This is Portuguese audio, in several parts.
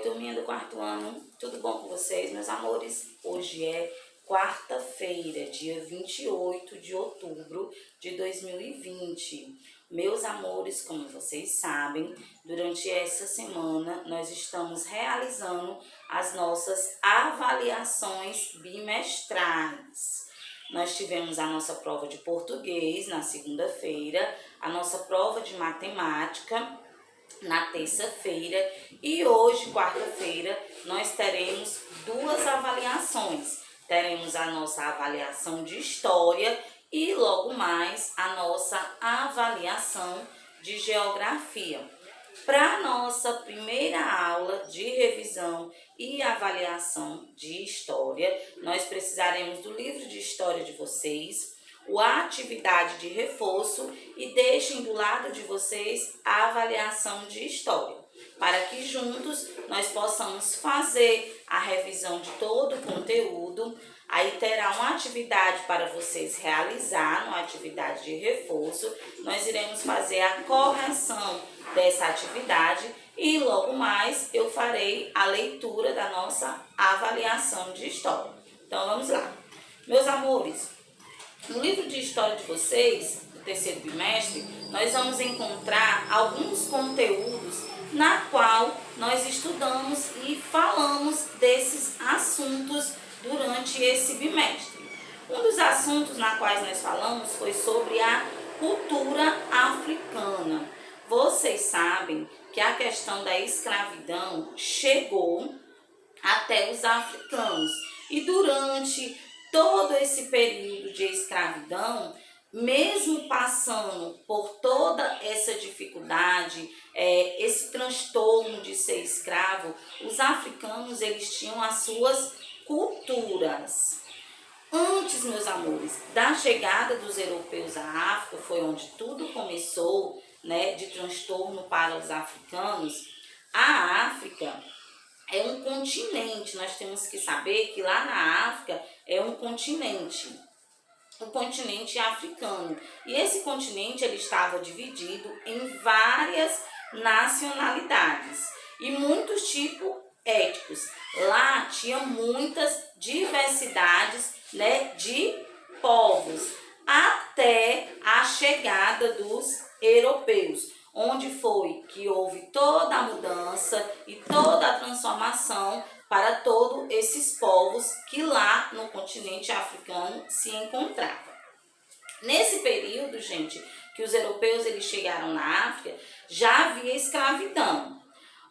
turminha do quarto ano, tudo bom com vocês, meus amores? Hoje é quarta-feira, dia 28 de outubro de 2020. Meus amores, como vocês sabem, durante essa semana nós estamos realizando as nossas avaliações bimestrais. Nós tivemos a nossa prova de português na segunda-feira, a nossa prova de matemática na terça-feira e hoje, quarta-feira, nós teremos duas avaliações. Teremos a nossa avaliação de história e logo mais a nossa avaliação de geografia. Para a nossa primeira aula de revisão e avaliação de história, nós precisaremos do livro de história de vocês, a atividade de reforço e deixem do lado de vocês a avaliação de história, para que juntos nós possamos fazer a revisão de todo o conteúdo. Aí terá uma atividade para vocês realizar, uma atividade de reforço. Nós iremos fazer a correção dessa atividade e logo mais eu farei a leitura da nossa avaliação de história. Então vamos lá. Meus amores, no livro de história de vocês, do terceiro bimestre, nós vamos encontrar alguns conteúdos na qual nós estudamos e falamos desses assuntos durante esse bimestre. Um dos assuntos na quais nós falamos foi sobre a cultura africana. Vocês sabem que a questão da escravidão chegou até os africanos e durante todo esse período de escravidão, mesmo passando por toda essa dificuldade, esse transtorno de ser escravo, os africanos eles tinham as suas culturas. Antes, meus amores, da chegada dos europeus à África, foi onde tudo começou, né, de transtorno para os africanos. A África é um continente, nós temos que saber que lá na África é um continente, o continente africano. E esse continente ele estava dividido em várias nacionalidades e muitos tipos étnicos. Lá tinha muitas diversidades, né, de povos, até a chegada dos europeus, onde foi que houve toda a mudança e toda a transformação para todos esses povos que lá no continente africano se encontravam. Nesse período, gente, que os europeus eles chegaram na África, já havia escravidão,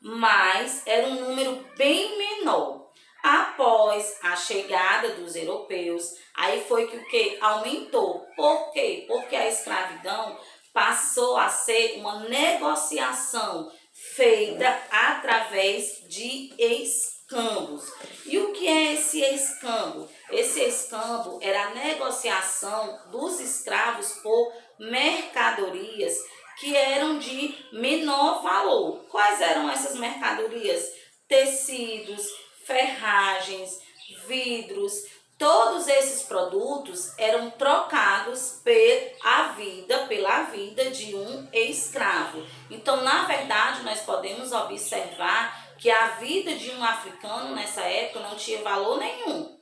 mas era um número bem menor. Após a chegada dos europeus, aí foi que o que aumentou. Por quê? Porque a escravidão passou a ser uma negociação feita através de escambos. E o que é esse escambo? Esse escambo era a negociação dos escravos por mercadorias que eram de menor valor. Quais eram essas mercadorias? Tecidos, ferragens, vidros. Todos esses produtos eram trocados pela vida de um escravo. Então, na verdade, nós podemos observar que a vida de um africano nessa época não tinha valor nenhum.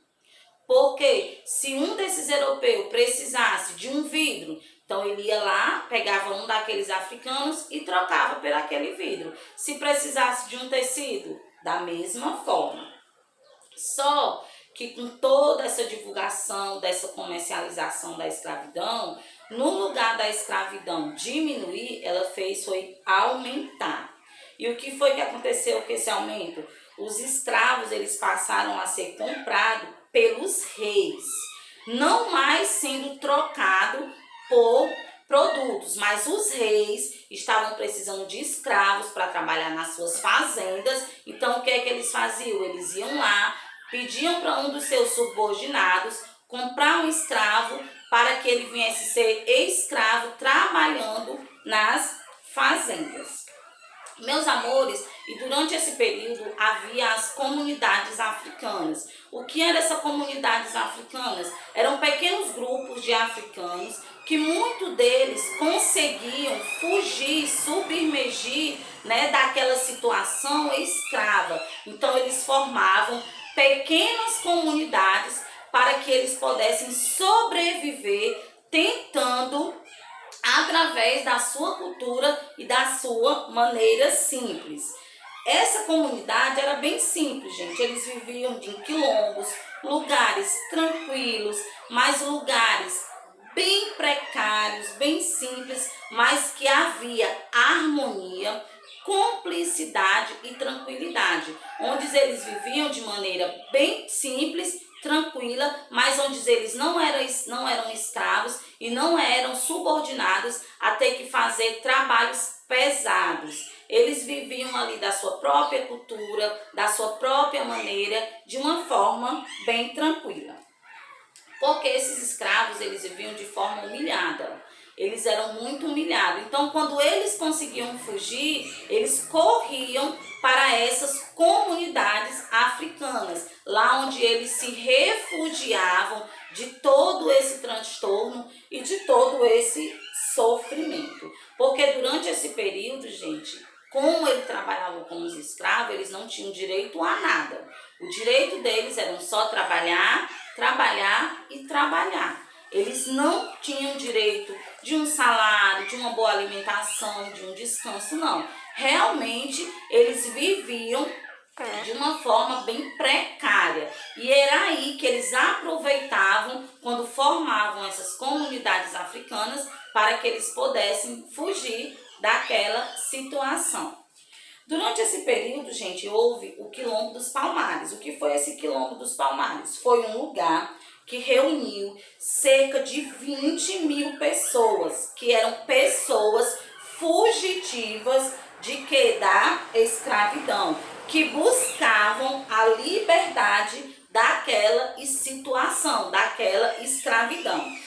Porque se um desses europeus precisasse de um vidro, então ele ia lá, pegava um daqueles africanos e trocava por aquele vidro. Se precisasse de um tecido, da mesma forma. Só que com toda essa divulgação, dessa comercialização da escravidão, no lugar da escravidão diminuir, ela foi aumentar. E o que foi que aconteceu com esse aumento? Os escravos eles passaram a ser comprados pelos reis, não mais sendo trocados por produtos, mas os reis estavam precisando de escravos para trabalhar nas suas fazendas. Então o que é que eles faziam? Eles iam lá, pediam para um dos seus subordinados comprar um escravo para que ele viesse ser escravo trabalhando nas fazendas. Meus amores, e durante esse período havia as comunidades africanas. O que eram essas comunidades africanas? Eram pequenos grupos de africanos que muitos deles conseguiam fugir, submergir, né, daquela situação escrava. Então eles formavam pequenas comunidades para que eles pudessem sobreviver tentando através da sua cultura e da sua maneira simples. Essa comunidade era bem simples, gente. Eles viviam em quilombos, lugares tranquilos, mas lugares bem precários, bem simples, mas que havia harmonia, cumplicidade e tranquilidade, onde eles viviam de maneira bem simples, tranquila, mas onde eles não eram escravos e não eram subordinados a ter que fazer trabalhos pesados. Eles viviam ali da sua própria cultura, da sua própria maneira, de uma forma bem tranquila. Porque esses escravos, eles viviam de forma humilhada. Eles eram muito humilhados. Então, quando eles conseguiam fugir, eles corriam para essas comunidades africanas, lá onde eles se refugiavam de todo esse transtorno e de todo esse sofrimento. Porque durante esse período, gente, como eles trabalhavam como escravos, eles não tinham direito a nada. O direito deles era só trabalhar, trabalhar e trabalhar. Eles não tinham direito de um salário, de uma boa alimentação, de um descanso, não. Realmente, eles viviam de uma forma bem precária. E era aí que eles aproveitavam quando formavam essas comunidades africanas para que eles pudessem fugir daquela situação. Durante esse período, gente, houve o Quilombo dos Palmares. O que foi esse Quilombo dos Palmares? Foi um lugar que reuniu cerca de 20.000 pessoas, que eram pessoas fugitivas de que? Da escravidão, que buscavam a liberdade daquela situação, daquela escravidão.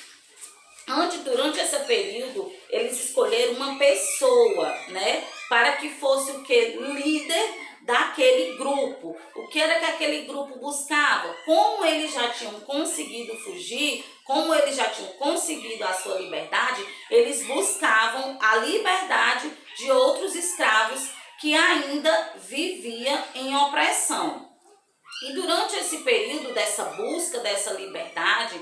Durante esse período, eles escolheram uma pessoa, né, para que fosse o que? Líder daquele grupo. O que era que aquele grupo buscava? Como eles já tinham conseguido fugir, como eles já tinham conseguido a sua liberdade, eles buscavam a liberdade de outros escravos que ainda viviam em opressão. E durante esse período dessa busca dessa liberdade,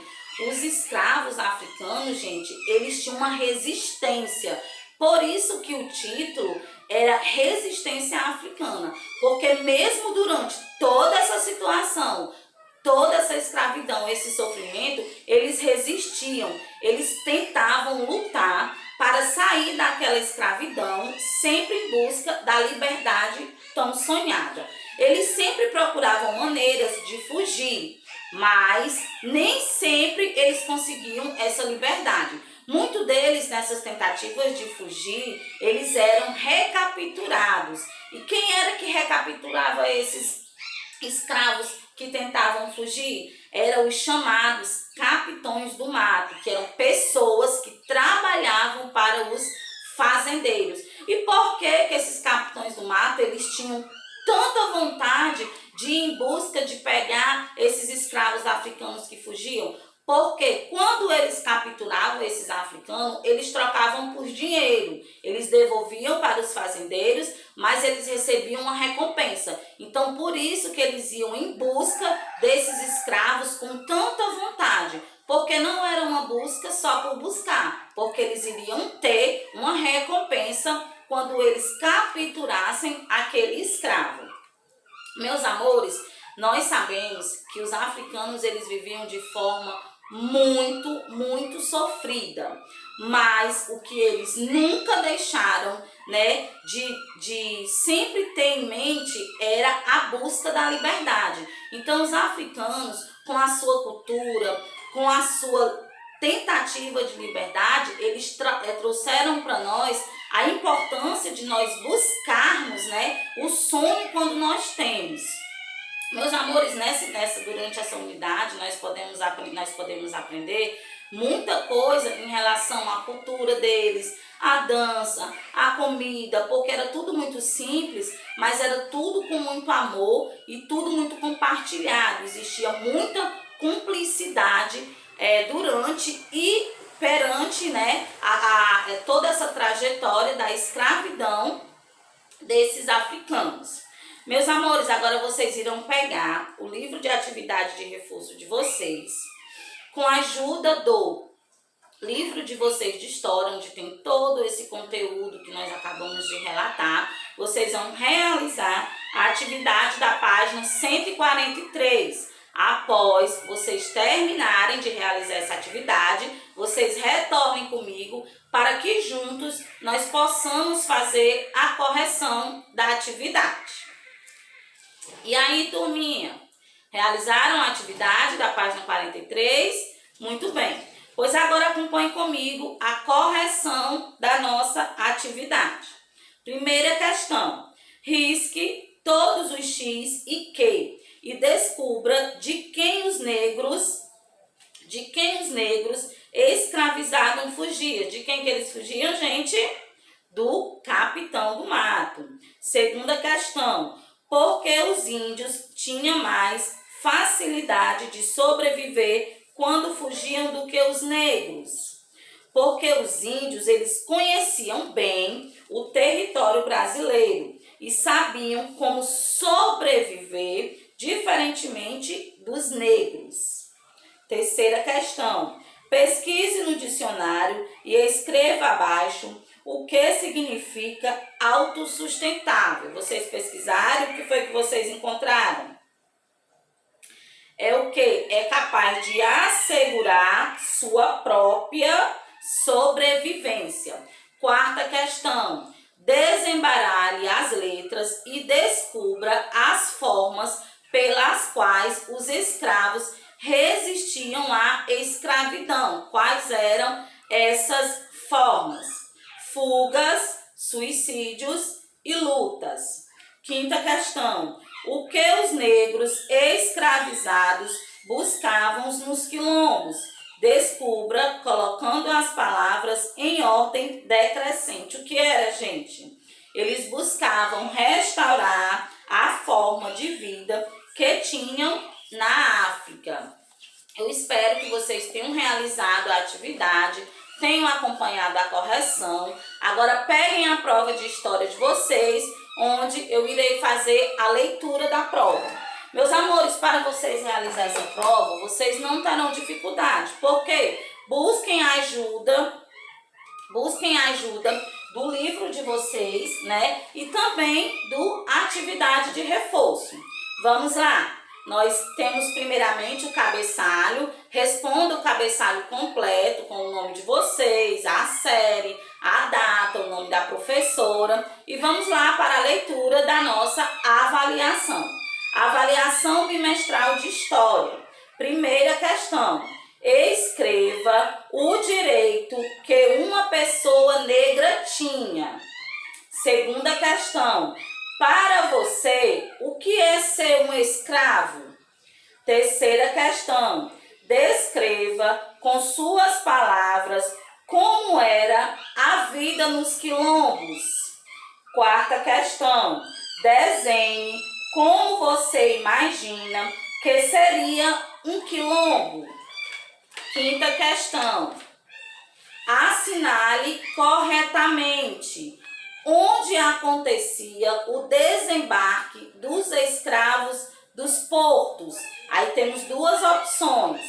os escravos africanos, gente, eles tinham uma resistência. Por isso que o título era Resistência Africana. Porque mesmo durante toda essa situação, toda essa escravidão, esse sofrimento, eles resistiam. Eles tentavam lutar para sair daquela escravidão, sempre em busca da liberdade tão sonhada. Eles sempre procuravam maneiras de fugir, mas nem sempre eles conseguiam essa liberdade. Muitos deles, nessas tentativas de fugir, eles eram recapturados. E quem era que recapturava esses escravos que tentavam fugir? Eram os chamados capitões do mato, que eram pessoas que trabalhavam para os fazendeiros. E por que esses capitões do mato, eles tinham tanta vontade de ir em busca de pegar esses escravos africanos que fugiam? Porque quando eles capturavam esses africanos, eles trocavam por dinheiro. Eles devolviam para os fazendeiros, mas eles recebiam uma recompensa. Então, por isso que eles iam em busca desses escravos com tanta vontade. Porque não era uma busca só por buscar, porque eles iriam ter uma recompensa quando eles capturassem aquele escravo. Meus amores, nós sabemos que os africanos, eles viviam de forma muito sofrida, mas o que eles nunca deixaram, né, de sempre ter em mente era a busca da liberdade. Então os africanos, com a sua cultura, com a sua tentativa de liberdade, eles trouxeram para nós a importância de nós buscarmos, né, o sonho quando nós temos. Meus amores, durante essa unidade nós podemos aprender muita coisa em relação à cultura deles, à dança, à comida, porque era tudo muito simples, mas era tudo com muito amor e tudo muito compartilhado. Existia muita cumplicidade durante e perante, né, toda essa trajetória da escravidão desses africanos. Meus amores, agora vocês irão pegar o livro de atividade de reforço de vocês, com a ajuda do livro de vocês de história, onde tem todo esse conteúdo que nós acabamos de relatar. Vocês vão realizar a atividade da página 143. Após vocês terminarem de realizar essa atividade, vocês retornem comigo para que juntos nós possamos fazer a correção da atividade. E aí, turminha, realizaram a atividade da página 43? Muito bem. Pois agora acompanhe comigo a correção da nossa atividade. Primeira questão. Risque todos os X e Q e descubra de quem os negros escravizados fugiam. De quem que eles fugiam, gente? Do capitão do mato. Segunda questão. Por que os índios tinham mais facilidade de sobreviver quando fugiam do que os negros? Porque os índios, eles conheciam bem o território brasileiro e sabiam como sobreviver diferentemente dos negros. Terceira questão. Pesquise no dicionário e escreva abaixo o que significa autossustentável. Vocês pesquisaram? O que foi que vocês encontraram? É o que? É capaz de assegurar sua própria sobrevivência. Quarta questão. Desembaralhe as letras e descubra as formas pelas quais os escravos resistiam à escravidão. Quais eram essas formas? Fugas, suicídios e lutas. Quinta questão. O que os negros escravizados buscavam nos quilombos? Descubra colocando as palavras em ordem decrescente. O que era, gente? Eles buscavam restaurar a forma de vida que tinham na África. Eu espero que vocês tenham realizado a atividade, tenham acompanhado a correção. Agora peguem a prova de história de vocês, onde eu irei fazer a leitura da prova. Meus amores, para vocês realizarem essa prova, vocês não terão dificuldade. Por quê? Busquem a ajuda do livro de vocês, né? E também do atividade de reforço. Vamos lá. Nós temos primeiramente o cabeçalho. Responda o cabeçalho completo com o nome de vocês, a série, a data, o nome da professora. E vamos lá para a leitura da nossa avaliação. Avaliação bimestral de história. Primeira questão. Escreva o direito que uma pessoa negra tinha. Segunda questão. Para você, o que é ser um escravo? Terceira questão. Descreva com suas palavras como era a vida nos quilombos. Quarta questão. Desenhe como você imagina que seria um quilombo. Quinta questão. Assinale corretamente onde acontecia o desembarque dos escravos dos portos. Aí temos duas opções.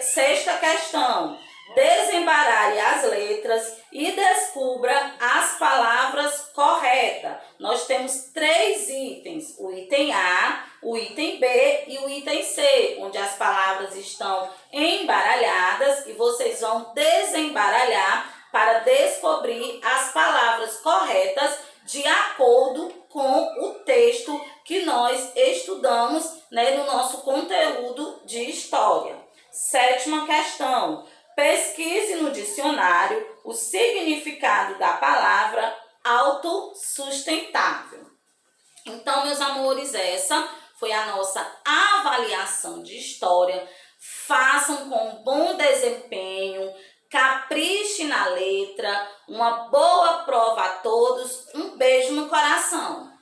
Sexta questão. Desembaralhe as letras e descubra as palavras corretas. Nós temos 3 itens, o item A, o item B e o item C, onde as palavras estão embaralhadas e vocês vão desembaralhar para descobrir as palavras corretas de acordo com o texto que nós estudamos, né, no nosso conteúdo de história. Sétima questão. Pesquise no dicionário o significado da palavra autossustentável. Então, meus amores, essa foi a nossa avaliação de história. Façam com um bom desempenho, capriche na letra. Uma boa prova a todos. Um beijo no coração.